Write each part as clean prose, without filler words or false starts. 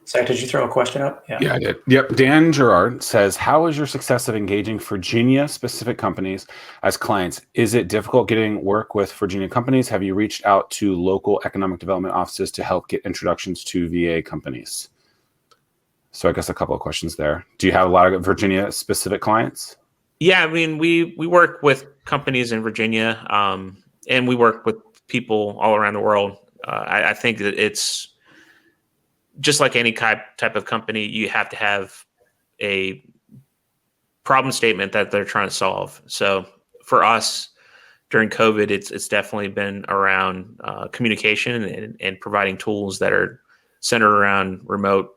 Zach, did you throw a question up? Yeah, I did. Yep. Dan Gerard says, how is your success of engaging Virginia-specific companies as clients? Is it difficult getting work with Virginia companies? Have you reached out to local economic development offices to help get introductions to VA companies? So I guess a couple of questions there. Do you have a lot of Virginia-specific clients? Yeah, I mean, we work with companies in Virginia, and we work with people all around the world. I think that it's just like any type of company, you have to have a problem statement that they're trying to solve. So for us during COVID, it's definitely been around communication and providing tools that are centered around remote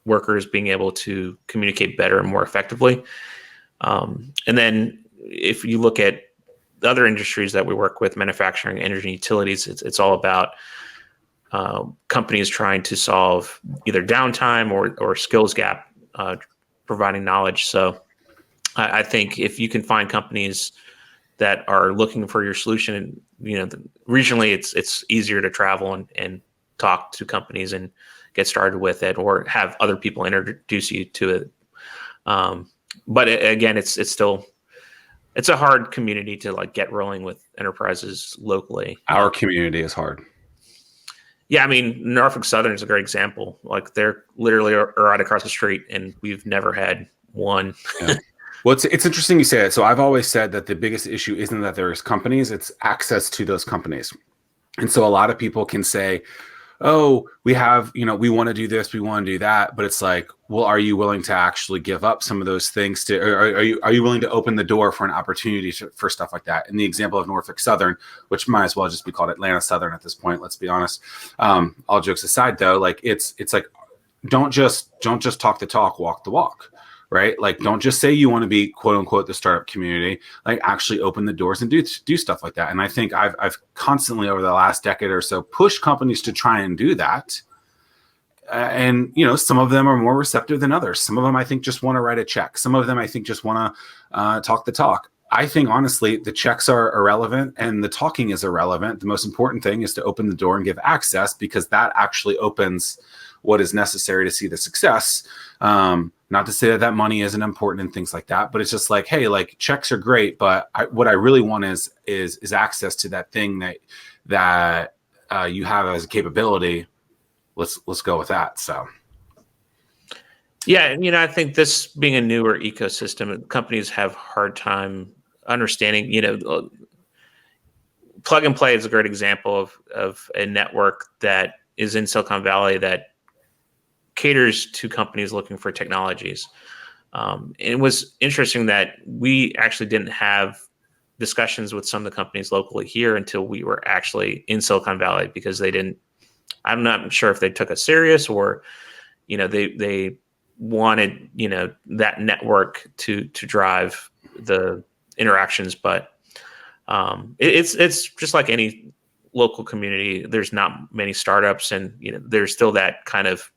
workers being able to communicate better and more effectively. And then if you look at the other industries that we work with, manufacturing, energy, utilities, it's all about companies trying to solve either downtime or skills gap, providing knowledge. So I think if you can find companies that are looking for your solution, regionally it's easier to travel and talk to companies and get started with it, or have other people introduce you to it. But again, it's a hard community to like get rolling with enterprises locally. Our community is hard. Yeah, I mean, Norfolk Southern is a great example. Like they're literally right across the street, and we've never had one. Yeah. Well, it's interesting you say that. So I've always said that the biggest issue isn't that there's companies, it's access to those companies. And so a lot of people can say, oh, we have, we want to do this, we want to do that. But it's like, well, are you willing to actually give up some of those things or are you willing to open the door for an opportunity for stuff like that? In the example of Norfolk Southern, which might as well just be called Atlanta Southern at this point, let's be honest. All jokes aside though, like it's like, don't just talk the talk, walk the walk. Right? Like, don't just say you want to be quote unquote the startup community, like actually open the doors and do stuff like that. And I think I've constantly over the last decade or so pushed companies to try and do that. And, some of them are more receptive than others. Some of them, I think, just want to write a check. Some of them, I think, just want to talk the talk. I think, honestly, the checks are irrelevant and the talking is irrelevant. The most important thing is to open the door and give access, because that actually opens what is necessary to see the success. Not to say that money isn't important and things like that, but it's just like, hey, like checks are great, but what I really want is access to that thing that you have as a capability. Let's go with that. So. Yeah, I think this being a newer ecosystem, companies have a hard time understanding. Plug and Play is a great example of a network that is in Silicon Valley that caters to companies looking for technologies. It was interesting that we actually didn't have discussions with some of the companies locally here until we were actually in Silicon Valley, because I'm not sure if they took us serious or, they wanted, that network to drive the interactions. But it's just like any local community. There's not many startups, and, there's still that kind of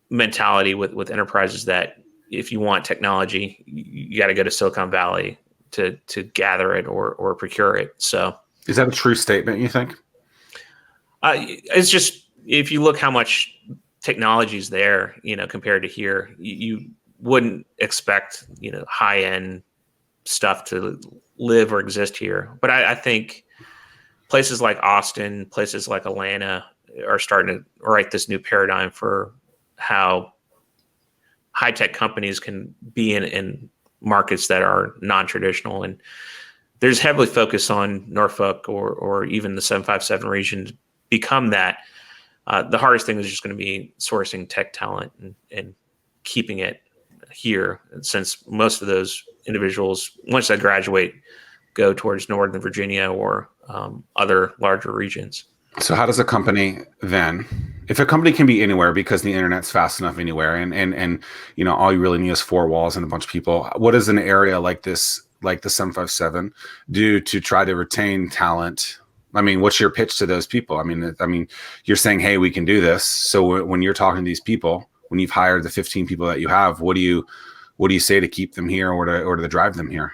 mentality with enterprises that if you want technology, you got to go to Silicon Valley to gather it or procure it. So is that a true statement, you think? It's just, if you look how much technology is there, compared to here, you wouldn't expect, high-end stuff to live or exist here. But I think places like Austin, places like Atlanta are starting to write this new paradigm for how high-tech companies can be in markets that are non-traditional. And there's heavily focus on Norfolk or even the 757 region to become that. The hardest thing is just going to be sourcing tech talent and keeping it here, since most of those individuals, once they graduate, go towards Northern Virginia or other larger regions. So how does a company then, if a company can be anywhere because the internet's fast enough anywhere, and all you really need is four walls and a bunch of people, what does an area like this, like the 757, do to try to retain talent? I mean, what's your pitch to those people? I mean, you're saying, hey, we can do this. So when you're talking to these people, when you've hired the 15 people that you have, what do you say to keep them here or to drive them here?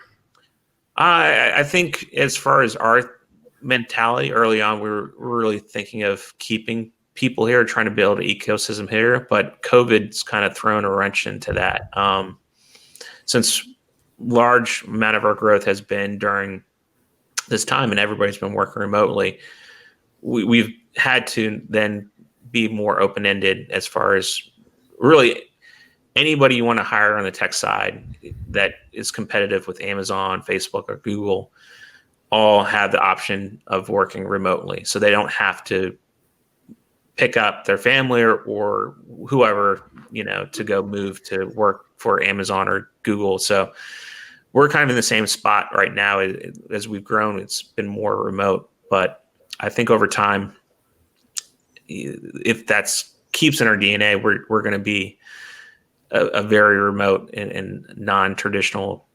I think as far as our mentality early on, we were really thinking of keeping people here, trying to build an ecosystem here, but COVID's kind of thrown a wrench into that. Since large amount of our growth has been during this time and everybody's been working remotely, we've had to then be more open-ended as far as really anybody you want to hire on the tech side that is competitive with Amazon, Facebook, or Google all have the option of working remotely. So they don't have to pick up their family or whoever, to go move to work for Amazon or Google. So we're kind of in the same spot right now. As we've grown, it's been more remote. But I think over time, if that's keeps in our DNA, we're going to be a very remote and non-traditional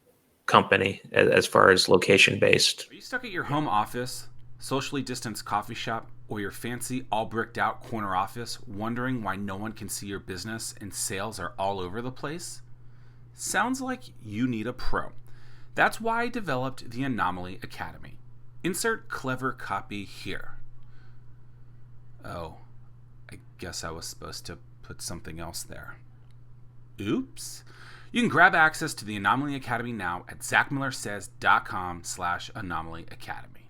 company as far as location based. Are you stuck at your home office, socially distanced coffee shop, or your fancy all bricked out corner office, wondering why no one can see your business and sales are all over the place? Sounds like you need a pro. That's why I developed the Anomaly Academy. Insert clever copy here. Oh, I guess I was supposed to put something else there. Oops. You can grab access to the Anomaly Academy now at zackmillersays.com/Anomaly Academy.